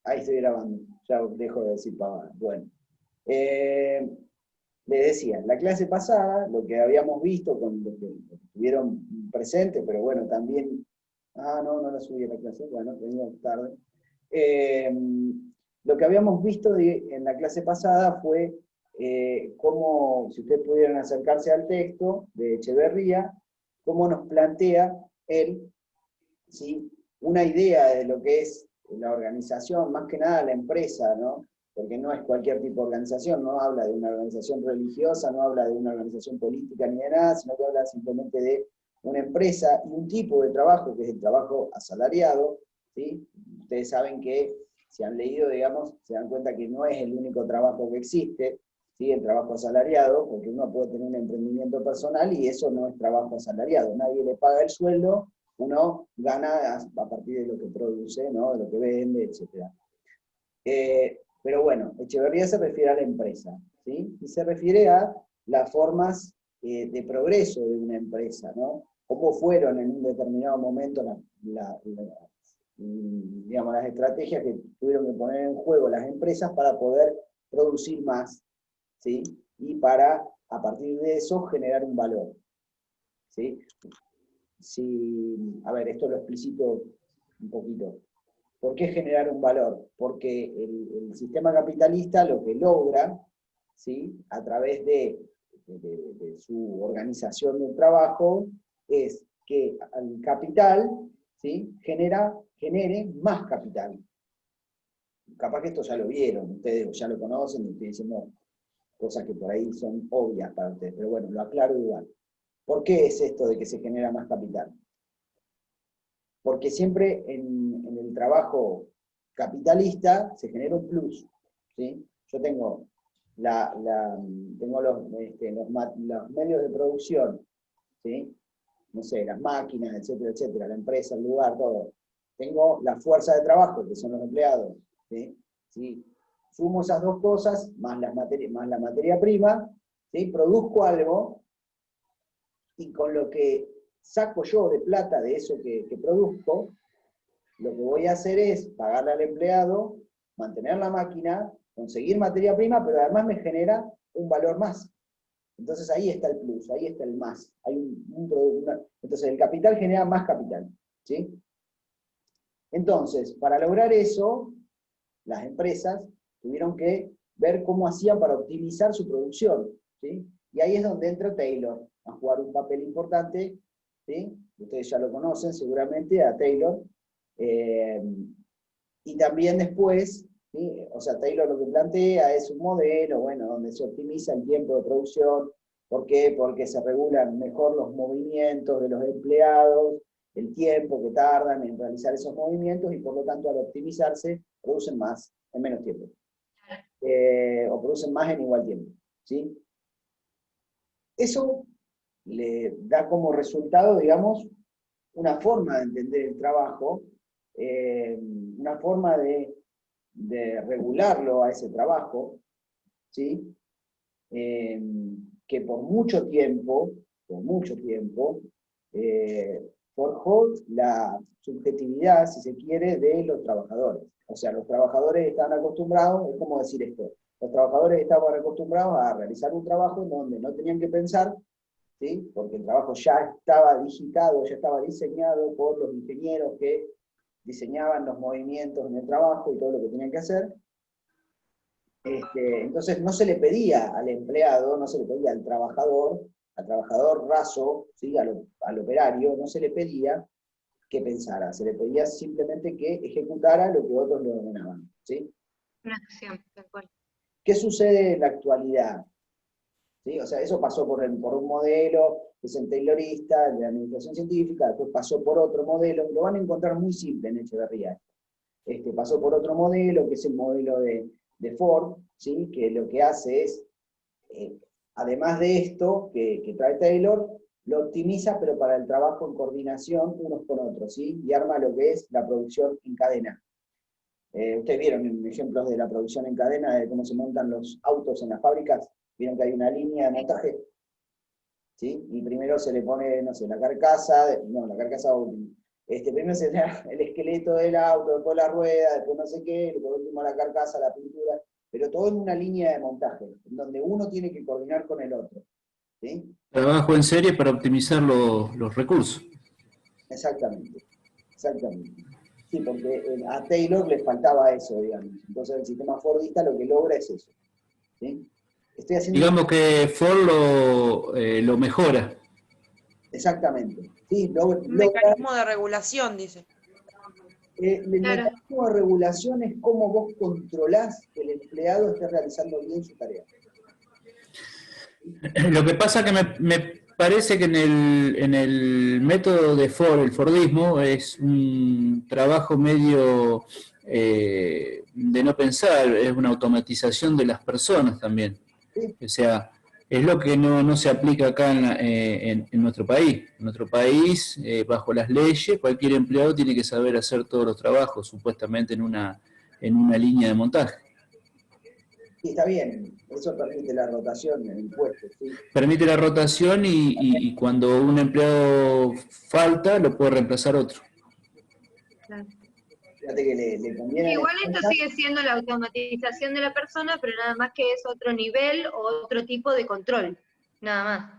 Ahí estoy grabando, ya dejo de decir pavada. Bueno, eh, les decía, la clase pasada, lo que habíamos visto con los que estuvieron presentes, pero bueno, también, no la subí a la clase, bueno, venimos tarde. Eh, lo que habíamos visto en la clase pasada fue cómo, si ustedes pudieran acercarse al texto de Echeverría, cómo nos plantea él, ¿sí?, una idea de lo que es la organización, más que nada la empresa, ¿no? Porque no es cualquier tipo de organización, no habla de una organización religiosa, no habla de una organización política ni de nada, sino que habla simplemente de una empresa y un tipo de trabajo, que es el trabajo asalariado, ¿sí? Ustedes saben que, si han leído, digamos, se dan cuenta que no es el único trabajo que existe, ¿sí?, el trabajo asalariado, porque uno puede tener un emprendimiento personal y eso no es trabajo asalariado, nadie le paga el sueldo, uno gana a partir de lo que produce, ¿no?, de lo que vende, etc. Pero bueno, Echeverría se refiere a la empresa, ¿sí? Y se refiere a las formas de progreso de una empresa, ¿no? Cómo fueron en un determinado momento digamos, las estrategias que tuvieron que poner en juego las empresas para poder producir más, ¿sí? Y para, a partir de eso, generar un valor, ¿sí? A ver, esto lo explicito un poquito. ¿Por qué generar un valor? Porque el sistema capitalista lo que logra, ¿sí?, a través de su organización del trabajo, es que el capital, ¿sí?, genere más capital. Capaz que esto ya lo vieron, ustedes ya lo conocen, y estoy diciendo cosas que por ahí son obvias para ustedes, pero bueno, lo aclaro igual. ¿Por qué es esto de que se genera más capital? Porque siempre en el trabajo capitalista se genera un plus, ¿sí? Yo tengo, tengo los medios de producción, ¿sí? No sé, las máquinas, etcétera, etcétera, la empresa, el lugar, todo. Tengo la fuerza de trabajo, que son los empleados, ¿sí? ¿Sí? Sumo esas dos cosas, más la materia prima, ¿sí?, produzco algo, y con lo que saco yo de plata de eso que produzco, lo que voy a hacer es pagarle al empleado, mantener la máquina, conseguir materia prima, pero además me genera un valor más. Entonces ahí está el plus, ahí está el más. Hay entonces el capital genera más capital, ¿sí? Entonces, para lograr eso, las empresas tuvieron que ver cómo hacían para optimizar su producción, ¿sí? Y ahí es donde entra Taylor a jugar un papel importante, ¿sí? Ustedes ya lo conocen seguramente, a Taylor. Eh, y también después, ¿sí?, o sea, Taylor lo que plantea es un modelo, bueno, donde se optimiza el tiempo de producción. ¿Por qué? Porque se regulan mejor los movimientos de los empleados, el tiempo que tardan en realizar esos movimientos, y por lo tanto, al optimizarse, producen más en menos tiempo. O producen más en igual tiempo, ¿sí? Eso le da como resultado, digamos, una forma de entender el trabajo, una forma de regularlo a ese trabajo, ¿sí? Que por mucho tiempo, forjó la subjetividad, si se quiere, de los trabajadores. O sea, los trabajadores están acostumbrados, es como decir esto, los trabajadores estaban acostumbrados a realizar un trabajo en donde no tenían que pensar, ¿sí?, porque el trabajo ya estaba digitado, ya estaba diseñado por los ingenieros que diseñaban los movimientos en el trabajo y todo lo que tenían que hacer. Entonces no se le pedía al empleado, no se le pedía al trabajador raso, ¿sí?, al operario, no se le pedía que pensara, se le pedía simplemente que ejecutara lo que otros le ordenaban, ¿sí? Una acción, tal cual. ¿Qué sucede en la actualidad? ¿Sí? O sea, eso pasó por un modelo que es el taylorista, de la administración científica, después pasó por otro modelo, lo van a encontrar muy simple en Echeverría. Pasó por otro modelo, que es el modelo de Ford, ¿sí?, que lo que hace es, además de esto que trae Taylor, lo optimiza, pero para el trabajo en coordinación unos con otros, ¿sí?, y arma lo que es la producción en cadena. Ustedes vieron ejemplos de la producción en cadena, de cómo se montan los autos en las fábricas. Vieron que hay una línea de montaje, ¿sí? Y primero se le pone, no sé, la carcasa, Primero será el esqueleto del auto, después la rueda, después no sé qué, por último la carcasa, la pintura, pero todo en una línea de montaje, en donde uno tiene que coordinar con el otro. ¿Sí? Trabajo en serie para optimizar los recursos. Exactamente, exactamente. Sí, porque a Taylor le faltaba eso, digamos. Entonces el sistema Fordista lo que logra es eso. ¿Sí? Estoy haciendo Digamos que Ford lo mejora. Exactamente. Sí, Un mecanismo de regulación, dice. el Claro. mecanismo de regulación es cómo vos controlás que el empleado esté realizando bien su tarea. Lo que pasa que me parece que en el método de Ford, el Fordismo, es un trabajo medio de no pensar, es una automatización de las personas también. ¿Sí? O sea, es lo que no se aplica acá en nuestro país. En nuestro país, bajo las leyes, cualquier empleado tiene que saber hacer todos los trabajos, supuestamente en una línea de montaje. Sí, está bien. Eso permite la rotación en el puesto. ¿Sí? Permite la rotación y cuando un empleado falta, lo puede reemplazar otro. Claro. Fíjate que le conviene a la Igual esto empresa. sigue siendo la automatización de la persona, pero nada más que es otro nivel o otro tipo de control, nada más.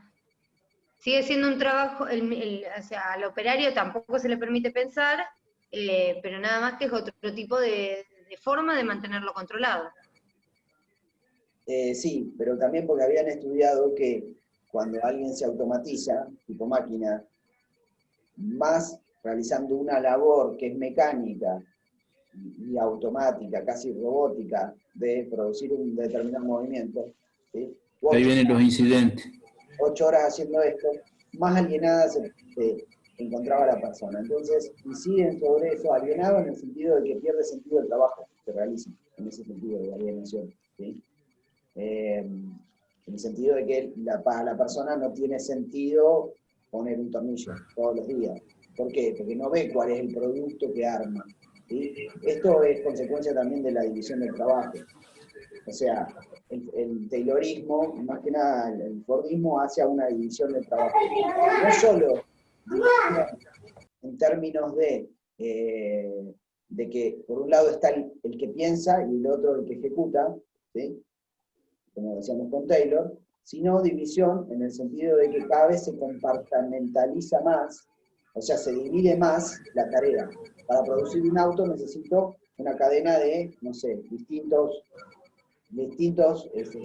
Sigue siendo un trabajo, o sea, al operario tampoco se le permite pensar, pero nada más que es otro tipo de forma de mantenerlo controlado. Sí, pero también porque habían estudiado que cuando alguien se automatiza, tipo máquina, más realizando una labor que es mecánica y automática, casi robótica, de producir un determinado movimiento, ¿sí? Ahí vienen los incidentes. 8 horas haciendo esto, más alienada se encontraba la persona. Entonces, inciden sobre eso, alienado en el sentido de que pierde sentido el trabajo que realiza, en ese sentido de alienación. ¿Sí? En el sentido de que para la persona no tiene sentido poner un tornillo todos los días. ¿Por qué? Porque no ve cuál es el producto que arma. ¿Sí? Esto es consecuencia también de la división del trabajo. O sea, el Taylorismo, más que nada el Fordismo, hacia una división del trabajo. No solo en términos de que por un lado está el que piensa y el otro el que ejecuta, ¿sí? Como decíamos con Taylor, sino división en el sentido de que cada vez se compartimentaliza más, o sea, se divide más la tarea. Para producir un auto necesito una cadena de, no sé, distintos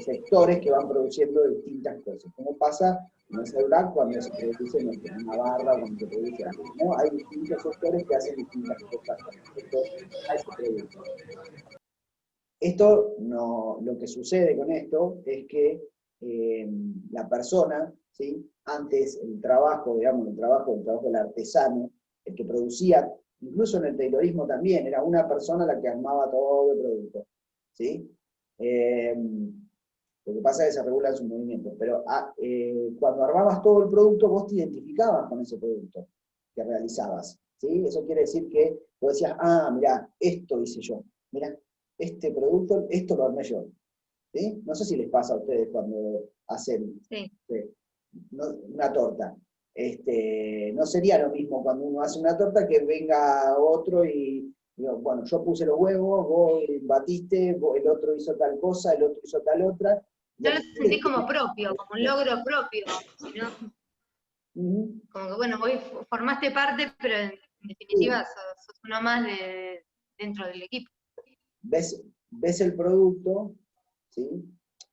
sectores que van produciendo distintas cosas. Como pasa en el celular cuando se produce una barra, cuando se produce algo, ¿no? Hay distintos sectores que hacen distintas cosas con respecto a ese producto. Lo que sucede con esto es que la persona, ¿sí? Antes el trabajo, digamos, el trabajo del artesano, el que producía, incluso en el taylorismo también, era una persona la que armaba todo el producto, ¿sí? Lo que pasa es que se regulan sus movimientos, pero cuando armabas todo el producto, vos te identificabas con ese producto que realizabas, ¿sí? Eso quiere decir que vos decías, mirá, esto hice yo, mirá, este producto, esto lo armé yo. ¿Sí? No sé si les pasa a ustedes cuando hacen una torta. No sería lo mismo cuando uno hace una torta que venga otro y bueno, yo puse los huevos, vos batiste, el otro hizo tal cosa, el otro hizo tal otra. Ya lo sentís como propio, como un logro propio, ¿no? Como que bueno, vos formaste parte, pero en definitiva sos uno más dentro del equipo. Ves el producto, ¿sí?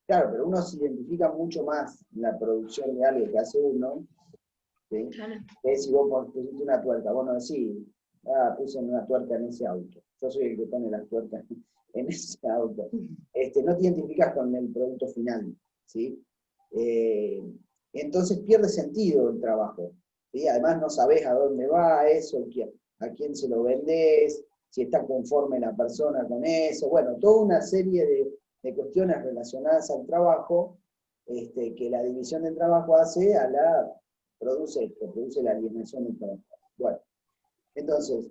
Claro, pero uno se identifica mucho más en la producción de algo que hace uno, ¿sí? Claro. Que si vos pusiste una tuerca, vos no decís, puse una tuerca en ese auto. Yo soy el que pone las tuercas en ese auto. No te identificas con el producto final, ¿sí? Entonces pierde sentido el trabajo, ¿sí? Además no sabés a dónde va eso, a quién se lo vendés, si está conforme la persona con eso, bueno, toda una serie de cuestiones relacionadas al trabajo, que la división del trabajo hace produce la alienación del trabajo. Bueno, entonces,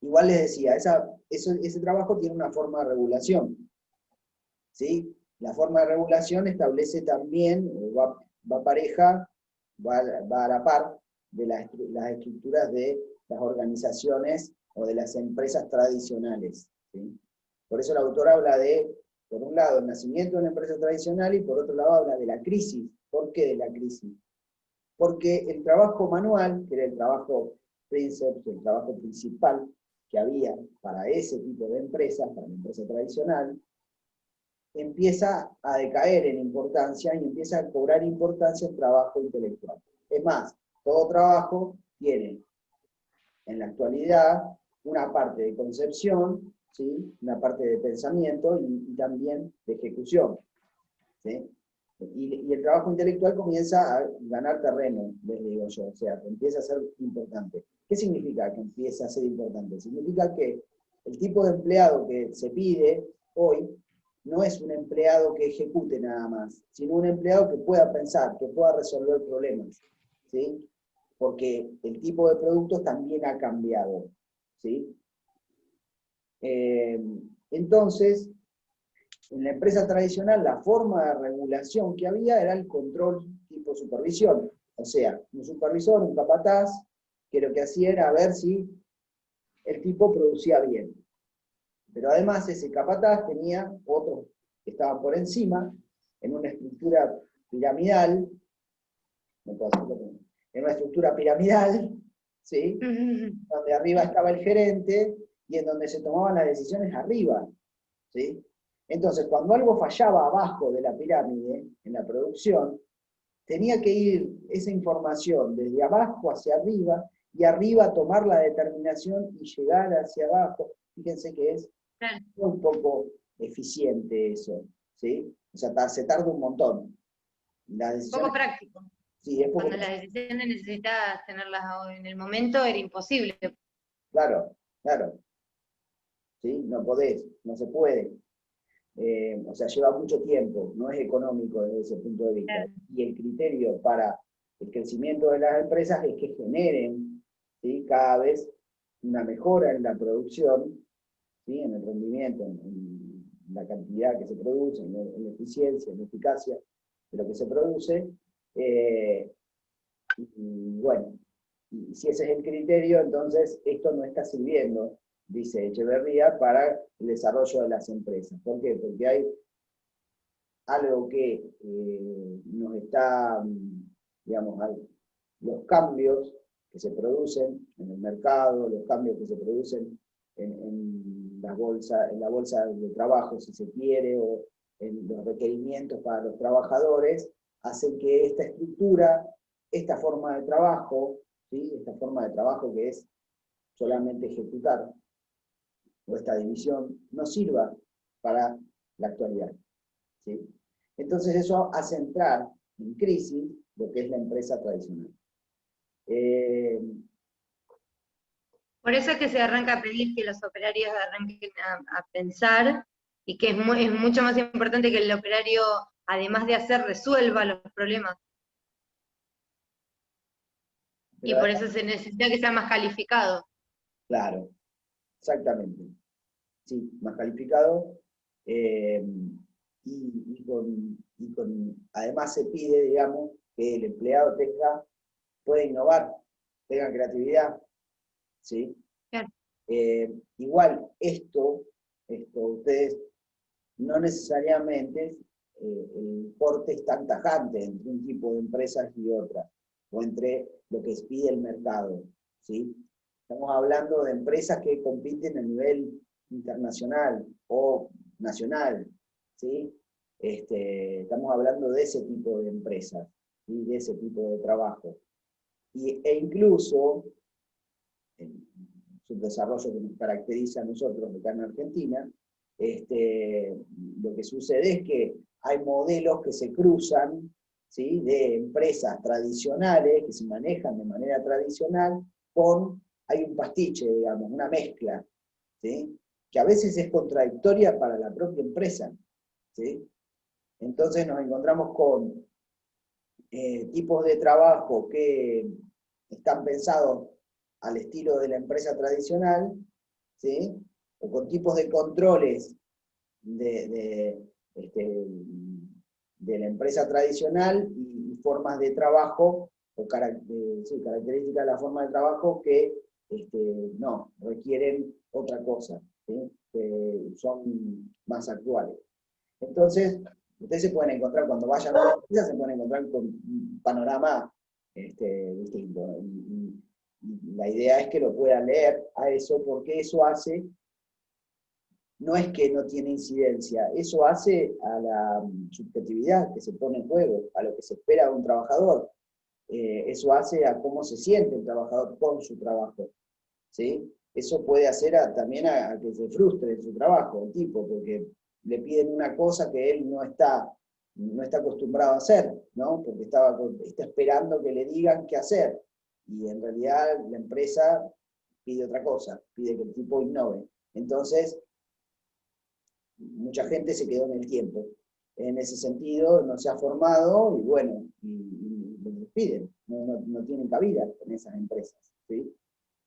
igual les decía, ese trabajo tiene una forma de regulación, ¿sí? La forma de regulación establece también, va pareja, va a la par de las estructuras de las organizaciones o de las empresas tradicionales, ¿sí? Por eso el autor habla de, por un lado, el nacimiento de una empresa tradicional, y por otro lado habla de la crisis. ¿Por qué de la crisis? Porque el trabajo manual, que era el trabajo princeps, el trabajo principal que había para ese tipo de empresas, para la empresa tradicional, empieza a decaer en importancia y empieza a cobrar importancia el trabajo intelectual. Es más, todo trabajo tiene en la actualidad una parte de concepción, ¿sí? Una parte de pensamiento y también de ejecución, ¿sí? Y el trabajo intelectual comienza a ganar terreno, les digo yo, o sea, empieza a ser importante. ¿Qué significa que empieza a ser importante? Significa que el tipo de empleado que se pide hoy no es un empleado que ejecute nada más, sino un empleado que pueda pensar, que pueda resolver problemas, ¿sí? Porque el tipo de productos también ha cambiado, ¿sí? Entonces, en la empresa tradicional, la forma de regulación que había era el control tipo supervisión. O sea, un supervisor, un capataz, que lo que hacía era ver si el tipo producía bien. Pero además ese capataz tenía otros que estaban por encima, en una estructura piramidal, en una estructura piramidal, ¿sí? Donde arriba estaba el gerente y en donde se tomaban las decisiones arriba, ¿sí? Entonces, cuando algo fallaba abajo de la pirámide, en la producción, tenía que ir esa información desde abajo hacia arriba, y arriba tomar la determinación y llegar hacia abajo. Fíjense que es un poco eficiente eso, ¿sí? O sea, se tarda un montón. Poco práctico. Sí, es poco Cuando las decisiones necesitas tenerlas en el momento, era imposible. Claro, claro. ¿Sí? No podés, no se puede. O sea, lleva mucho tiempo, no es económico desde ese punto de vista. Claro. Y el criterio para el crecimiento de las empresas es que generen, ¿sí? Cada vez una mejora en la producción, ¿sí? En el rendimiento, en la cantidad que se produce, en la eficiencia, en la eficacia de lo que se produce. Y bueno, y si ese es el criterio, entonces esto no está sirviendo, dice Echeverría, para el desarrollo de las empresas. ¿Por qué? Porque hay algo que nos está, digamos, hay los cambios que se producen en el mercado, los cambios que se producen en la bolsa de trabajo, si se quiere, o en los requerimientos para los trabajadores, hacen que esta estructura, esta forma de trabajo, ¿sí? Esta forma de trabajo que es solamente ejecutar, o esta división, no sirva para la actualidad, ¿sí? Entonces eso hace entrar en crisis lo que es la empresa tradicional. Por eso es que se arranca a pedir que los operarios arranquen a pensar, y que es mucho más importante que el operario, además de hacer, resuelva los problemas. Y por eso se necesita que sea más calificado. Claro, exactamente. Sí, más calificado. Además se pide, digamos, que el empleado pueda innovar, tenga creatividad, ¿sí? Claro. Igual esto ustedes no necesariamente el corte es tan tajante entre un tipo de empresas y otra, o entre lo que pide el mercado, ¿sí? Estamos hablando de empresas que compiten a nivel internacional o nacional, ¿sí? Estamos hablando de ese tipo de empresas, ¿sí? De ese tipo de trabajo. E incluso, en su desarrollo que nos caracteriza a nosotros acá en Argentina, lo que sucede es que hay modelos que se cruzan, ¿sí? De empresas tradicionales que se manejan de manera tradicional hay un pastiche, digamos, una mezcla, ¿sí? Que a veces es contradictoria para la propia empresa, ¿sí? Entonces nos encontramos con tipos de trabajo que están pensados al estilo de la empresa tradicional, ¿sí? O con tipos de controles de la empresa tradicional y formas de trabajo, o características de la forma de trabajo que no, requieren otra cosa, ¿sí? Que son más actuales. Entonces, ustedes se pueden encontrar, cuando vayan a la empresa, se pueden encontrar con un panorama distinto. Y la idea es que lo puedan leer a eso, porque eso hace, no es que no tiene incidencia, eso hace a la subjetividad que se pone en juego, a lo que se espera de un trabajador. Eso hace a cómo se siente el trabajador con su trabajo, ¿sí? Eso puede hacer también a que se frustre en su trabajo, el tipo, porque le piden una cosa que él no está acostumbrado a hacer, ¿no? Porque está esperando que le digan qué hacer, y en realidad la empresa pide otra cosa, pide que el tipo innove. Entonces, mucha gente se quedó en el tiempo. En ese sentido, no se ha formado, y bueno, y los despiden, no tienen cabida en esas empresas, ¿sí?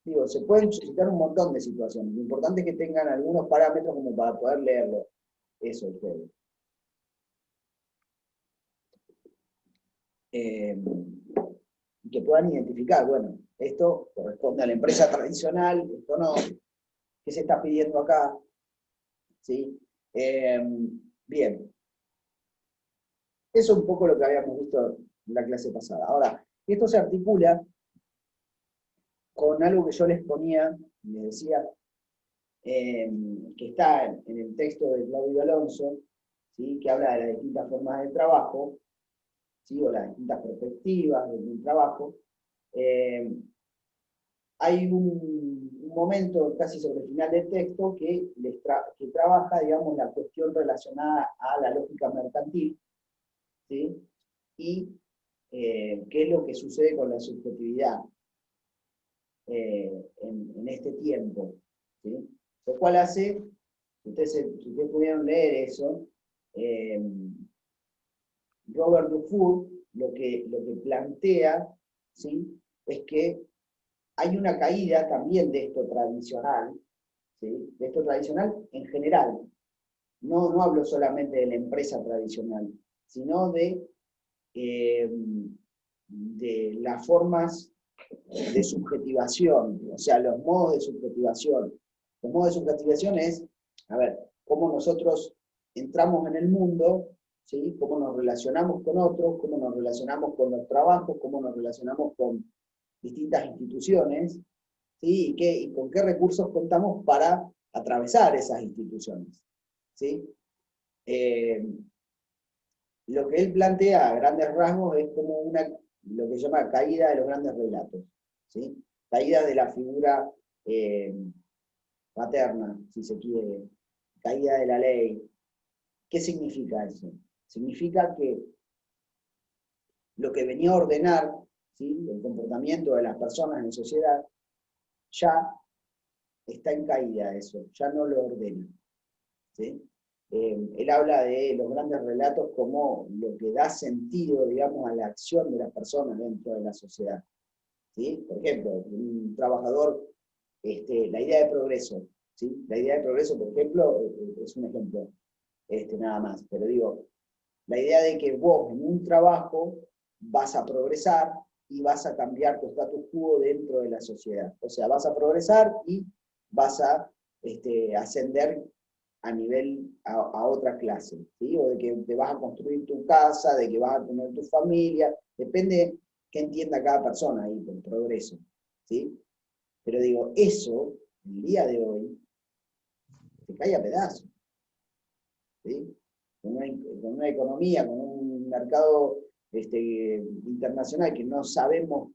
Digo, se pueden suscitar un montón de situaciones. Lo importante es que tengan algunos parámetros como para poder leerlo. Eso ustedes. Que puedan identificar, bueno, esto corresponde a la empresa tradicional, esto no, ¿qué se está pidiendo acá? ¿Sí? Bien. Eso es un poco lo que habíamos visto en la clase pasada. Ahora, esto se articula con algo que yo les ponía, les decía, que está en el texto de Claudio Alonso, ¿sí? Que habla de las distintas formas de trabajo, ¿sí? O las distintas perspectivas del trabajo. Hay un momento casi sobre el final del texto que trabaja, digamos, la cuestión relacionada a la lógica mercantil, ¿sí? Y qué es lo que sucede con la subjetividad en este tiempo, ¿sí? Lo cual hace, si ustedes pudieron leer eso, Robert Dufour lo que plantea, ¿sí? Es que hay una caída también de esto tradicional, ¿sí? De esto tradicional en general. No hablo solamente de la empresa tradicional, sino de las formas de subjetivación, o sea, los modos de subjetivación. Los modos de subjetivación es, a ver, cómo nosotros entramos en el mundo, ¿sí? Cómo nos relacionamos con otros, cómo nos relacionamos con los trabajos, cómo nos relacionamos con distintas instituciones, ¿sí? Y con qué recursos contamos para atravesar esas instituciones, ¿sí? Lo que él plantea a grandes rasgos es como lo que se llama caída de los grandes relatos, ¿sí? Caída de la figura paterna, si se quiere, caída de la ley. ¿Qué significa eso? Significa que lo que venía a ordenar, ¿sí? El comportamiento de las personas en sociedad, ya está en caída eso, ya no lo ordena, ¿sí? Él habla de los grandes relatos como lo que da sentido, digamos, a la acción de las personas dentro de la sociedad, ¿sí? Por ejemplo, un trabajador, la idea de progreso, ¿sí? La idea de progreso, por ejemplo, es un ejemplo, nada más, pero digo, la idea de que vos en un trabajo vas a progresar y vas a cambiar tu status quo dentro de la sociedad. O sea, vas a progresar y vas a ascender a otra clase, ¿sí? O de que te vas a construir tu casa, de que vas a tener tu familia, depende qué entienda cada persona ahí por progreso, ¿sí? Pero digo, eso, el día de hoy, te cae a pedazos, ¿sí? Con una economía, con un mercado internacional que no sabemos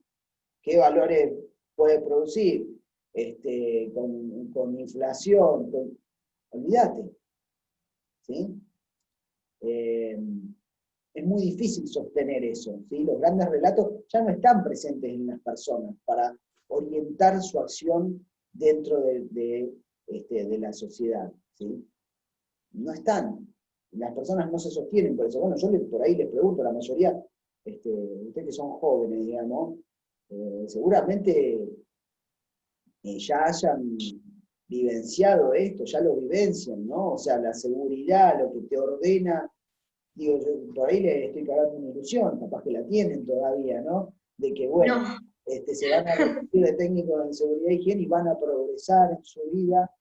qué valores puede producir, con inflación, olvídate, ¿sí? Es muy difícil sostener eso, ¿sí? Los grandes relatos ya no están presentes en las personas para orientar su acción dentro de la sociedad, ¿sí? No están. Las personas no se sostienen por eso. Bueno, yo por ahí les pregunto a la mayoría, ustedes que son jóvenes, digamos, seguramente ya hayan vivenciado esto, ya lo vivencian, ¿no? O sea, la seguridad, lo que te ordena, digo, yo por ahí les estoy cagando una ilusión, capaz que la tienen todavía, ¿no? De que, bueno, No. se van a recibir de técnicos en seguridad e higiene y van a progresar en su vida.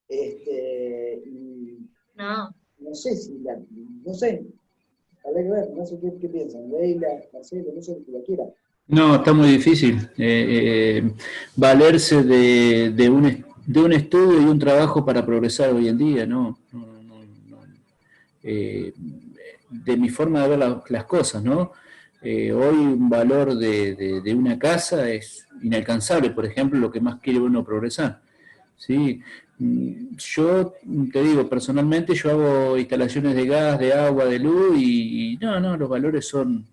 Y No. no sé si no sé, habrá que ver, no sé qué piensan, Leila, Marcelo, no sé si la quiera. No, está muy difícil. Valerse de un estudio y un trabajo para progresar hoy en día, no. De mi forma de ver las cosas, ¿no? Hoy un valor de una casa es inalcanzable, por ejemplo, lo que más quiere uno progresar. ¿Sí? Yo te digo, personalmente yo hago instalaciones de gas, de agua, de luz y no, los valores son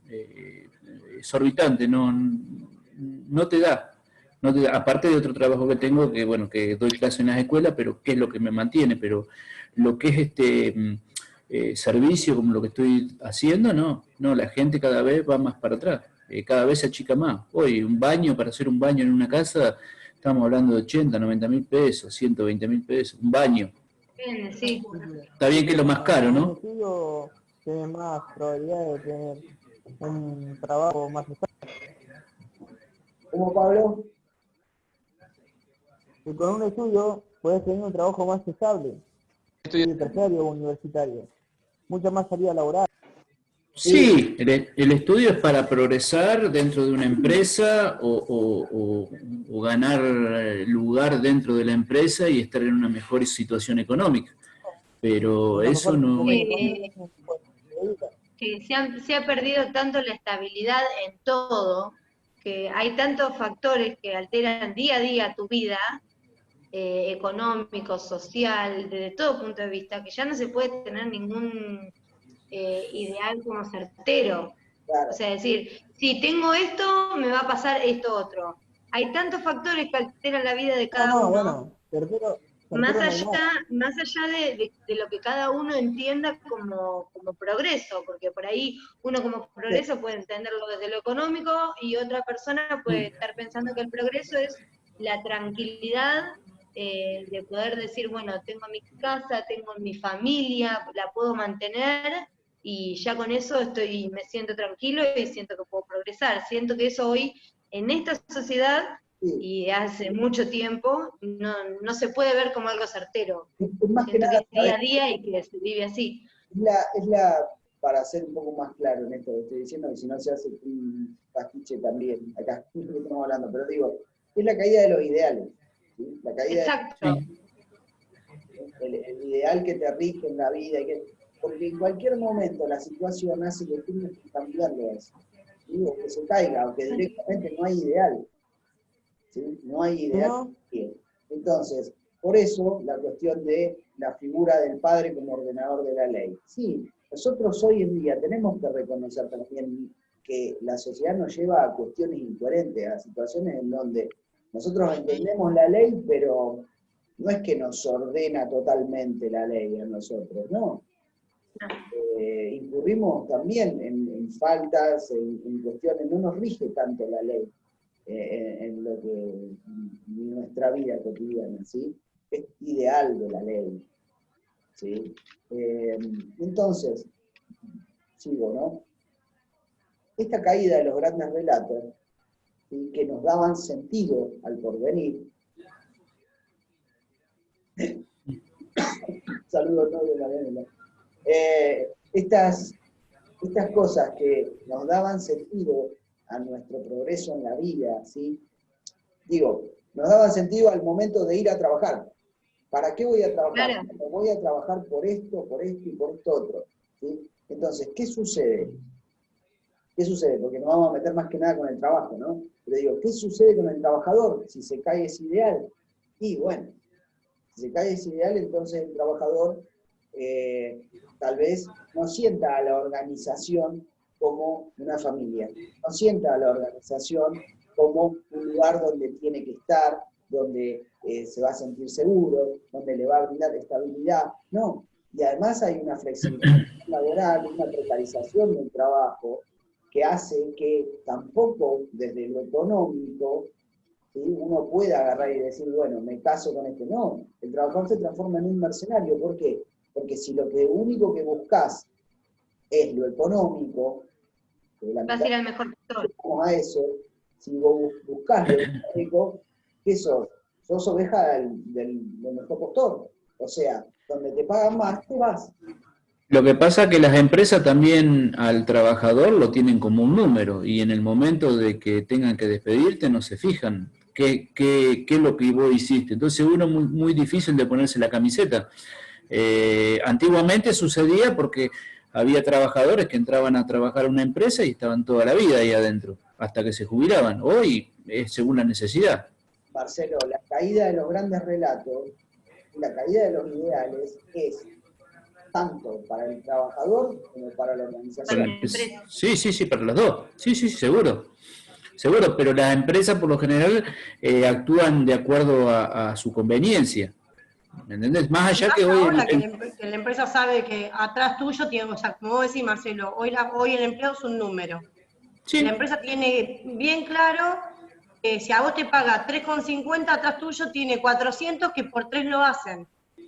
exorbitantes, no te da. No te da. Aparte de otro trabajo que tengo, que bueno, que doy clase en las escuelas, pero que es lo que me mantiene, pero lo que es servicio como lo que estoy haciendo, no, la gente cada vez va más para atrás, cada vez se achica más. Hoy un baño, para hacer un baño en una casa, estamos hablando de 80, 90 mil pesos, 120 mil pesos, un baño. Bien, sí. Está bien que es lo más caro, Un ¿no? estudio tiene más probabilidad de tener un trabajo más estable. ¿Cómo, Pablo? Y con un estudio puedes tener un trabajo más estable, estudio terciario o universitario, mucha más salida laboral. Sí, el estudio es para progresar dentro de una empresa o ganar lugar dentro de la empresa y estar en una mejor situación económica. Pero Una eso mejor no... situación económica. Que se ha perdido tanto la estabilidad en todo, que hay tantos factores que alteran día a día tu vida, económico, social, desde todo punto de vista, que ya no se puede tener ningún ideal como certero. Claro. O sea, decir, si tengo esto, me va a pasar esto otro. Hay tantos factores que alteran la vida de cada uno, Bueno, certero no hay nada. más allá de lo que cada uno entienda como progreso, porque por ahí uno como progreso puede entenderlo desde lo económico y otra persona puede estar pensando que el progreso es la tranquilidad de poder decir, bueno, tengo mi casa, tengo mi familia, la puedo mantener y ya con eso me siento tranquilo y siento que puedo progresar. Siento que eso hoy, en esta sociedad, Sí. y hace mucho tiempo, no se puede ver como algo certero. Es más que Siento nada, que es día a día y que se vive así. para ser un poco más claro en esto que estoy diciendo, y si no se hace un pastiche también, acá estamos hablando, pero digo, es la caída de los ideales, ¿sí? La caída Exacto. el ideal que te rige en la vida, porque en cualquier momento la situación hace que tengas que cambiarlo eso, ¿sí? O que se caiga, o que directamente no hay ideal, ¿sí? No hay ideal. ¿No? Entonces, por eso la cuestión de la figura del padre como ordenador de la ley. Sí, nosotros hoy en día tenemos que reconocer también que la sociedad nos lleva a cuestiones incoherentes, a situaciones en donde nosotros entendemos la ley, pero no es que nos ordena totalmente la ley a nosotros, ¿no? Incurrimos también en faltas, en cuestiones, no nos rige tanto la ley en lo que en nuestra vida cotidiana, ¿sí? Es ideal de la ley, ¿sí? Entonces, sigo, ¿no? Esta caída de los grandes relatos, ¿sí? Que nos daban sentido al porvenir. Saludos, novio, Marianela. Estas cosas que nos daban sentido a nuestro progreso en la vida, ¿sí? Digo, nos daban sentido al momento de ir a trabajar. ¿Para qué voy a trabajar? Claro. Voy a trabajar por esto y por esto otro, ¿sí? Entonces, ¿qué sucede? ¿Qué sucede? Porque nos vamos a meter más que nada con el trabajo, ¿no? Pero digo, ¿qué sucede con el trabajador si se cae ese ideal? Y bueno, si se cae ese ideal, entonces el trabajador tal vez no sienta a la organización como una familia, no sienta a la organización como un lugar donde tiene que estar, donde se va a sentir seguro, donde le va a brindar estabilidad, no. Y además hay una flexibilidad laboral, una precarización del trabajo, que hace que tampoco desde lo económico, ¿sí? Uno pueda agarrar y decir, bueno, me caso con este. No, el trabajador se transforma en un mercenario. ¿Por qué? Porque si lo único que buscas es lo económico, Vas a ir al mejor postor. a eso, Si vos buscás lo económico, ¿qué sos? Sos oveja del mejor postor. O sea, donde te pagan más, te vas. Lo que pasa es que las empresas también al trabajador lo tienen como un número y en el momento de que tengan que despedirte no se fijan qué es lo que vos hiciste. Entonces uno es muy, muy difícil de ponerse la camiseta. Antiguamente sucedía porque había trabajadores que entraban a trabajar a una empresa y estaban toda la vida ahí adentro, hasta que se jubilaban. Hoy es según la necesidad. Marcelo, la caída de los grandes relatos y la caída de los ideales es tanto para el trabajador como para la organización. Sí, para los dos. Sí, seguro. Seguro, pero las empresas por lo general actúan de acuerdo a su conveniencia. ¿Me entendés? Más allá que hoy... Ahora que la empresa sabe que atrás tuyo tiene, o sea, como vos decís, Marcelo, hoy el empleado es un número. Sí. La empresa tiene bien claro que si a vos te paga 3,50, atrás tuyo tiene 400 que por 3 lo hacen.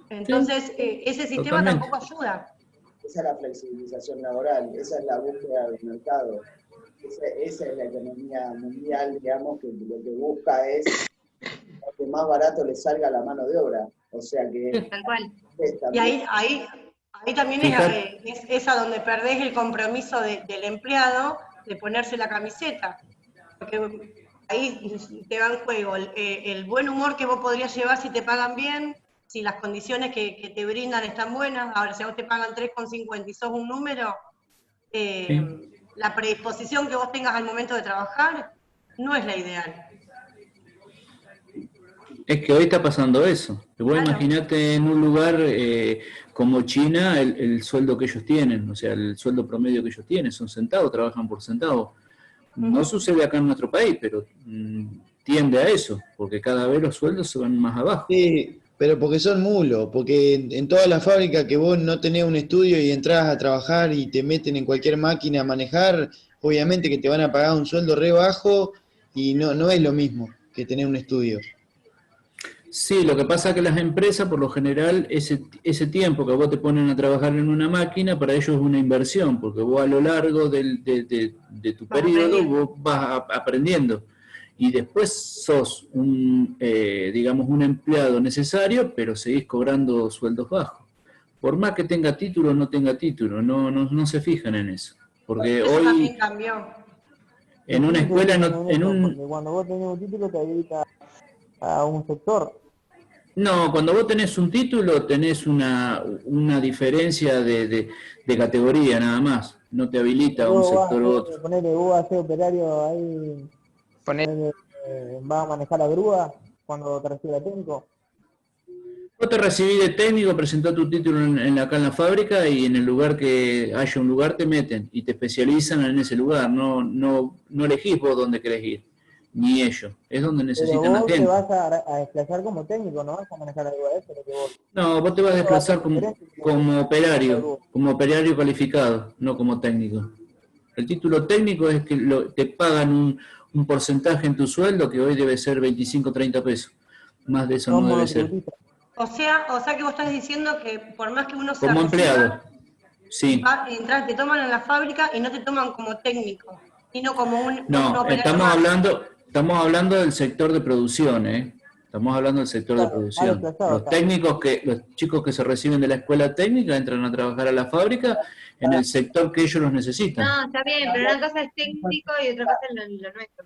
Entonces, ese sistema Totalmente. tampoco ayuda. Esa es la flexibilización laboral, esa es la búsqueda del mercado. Esa es la economía mundial, digamos, que lo que busca es que más barato le salga la mano de obra. O sea que... Tal cual. Y ahí también es a donde perdés el compromiso del empleado de ponerse la camiseta. Porque ahí te va en juego el buen humor que vos podrías llevar si te pagan bien, si las condiciones que te brindan están buenas. Ahora, si a vos te pagan 3,50 y sos un número, la predisposición que vos tengas al momento de trabajar no es la ideal. Es que hoy está pasando eso. Vos Claro. imaginate en un lugar como China el sueldo que ellos tienen, o sea, el sueldo promedio que ellos tienen, son centavos, trabajan por centavos. No sucede acá en nuestro país, pero tiende a eso, porque cada vez los sueldos se van más abajo. Sí, pero porque son mulos, porque en toda la fábrica que vos no tenés un estudio y entras a trabajar y te meten en cualquier máquina a manejar, obviamente que te van a pagar un sueldo re bajo y no es lo mismo que tener un estudio. Sí, lo que pasa es que las empresas, por lo general, ese tiempo que vos te ponen a trabajar en una máquina, para ellos es una inversión, porque vos a lo largo de tu periodo vos vas aprendiendo. Y después sos digamos, un empleado necesario, pero seguís cobrando sueldos bajos. Por más que tenga título o no tenga título, no se fijan en eso. Porque Eso hoy, también cambió. en una escuela, Porque cuando vos tenés un título te habilita a un sector. No, cuando vos tenés un título tenés una diferencia de categoría nada más, no te habilita a un sector u otro. Ponele, vos vas a ser operario ahí, vas a manejar la grúa cuando te recibes de técnico. Vos te recibís de técnico, presentás tu título acá en la fábrica y en el lugar que haya un lugar te meten y te especializan en ese lugar, no elegís vos dónde querés ir, ni ellos, es donde necesitan Pero a vos gente. te vas a desplazar como técnico, no vas a manejar la grúa, pero que vos... No, vos te vas a desplazar como operario calificado, no como técnico. El título técnico es que te pagan un porcentaje en tu sueldo que hoy debe ser 25 o 30 pesos. Más de eso no debe ser. O sea que vos estás diciendo que por más que uno se Como empleado, reciba, sí. te toman en la fábrica y no te toman como técnico, sino como un No, operario más. estamos hablando del sector de producción, ¿eh? Estamos hablando del sector de producción. Los chicos que se reciben de la escuela técnica entran a trabajar a la fábrica en el sector que ellos los necesitan. No, está bien, pero una cosa es técnico y otra cosa es lo nuestro.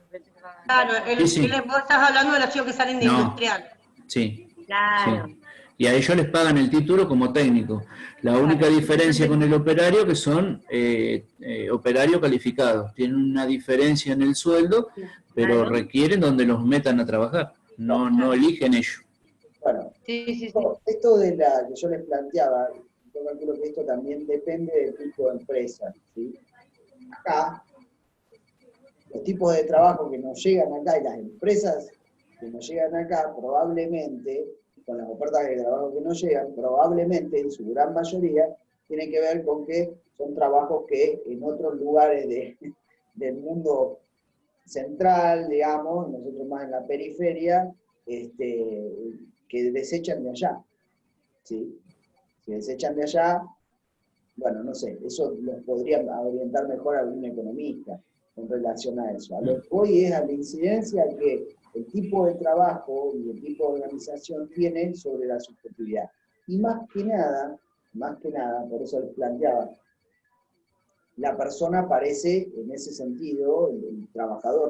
Claro, Sí. vos estás hablando de los chicos que salen de industrial. Sí. Claro. Sí. Y a ellos les pagan el título como técnico. La única diferencia con el operario que son operarios calificados. Tienen una diferencia en el sueldo, pero requieren donde los metan a trabajar. No eligen ellos. Bueno, sí. esto de la que yo les planteaba, yo calculo que esto también depende del tipo de empresa, ¿sí? Acá, los tipos de trabajo que nos llegan acá y las empresas que nos llegan acá, probablemente, con las ofertas de trabajo que nos llegan, probablemente, en su gran mayoría, tienen que ver con que son trabajos que en otros lugares del mundo central, digamos, nosotros más en la periferia, que desechan de allá, ¿sí? Si desechan de allá, bueno, no sé, eso los podría orientar mejor a algún economista, en relación a eso. A lo que voy es a la incidencia que el tipo de trabajo y el tipo de organización tiene sobre la subjetividad. Y más que nada, por eso les planteaba, la persona parece, en ese sentido, el trabajador,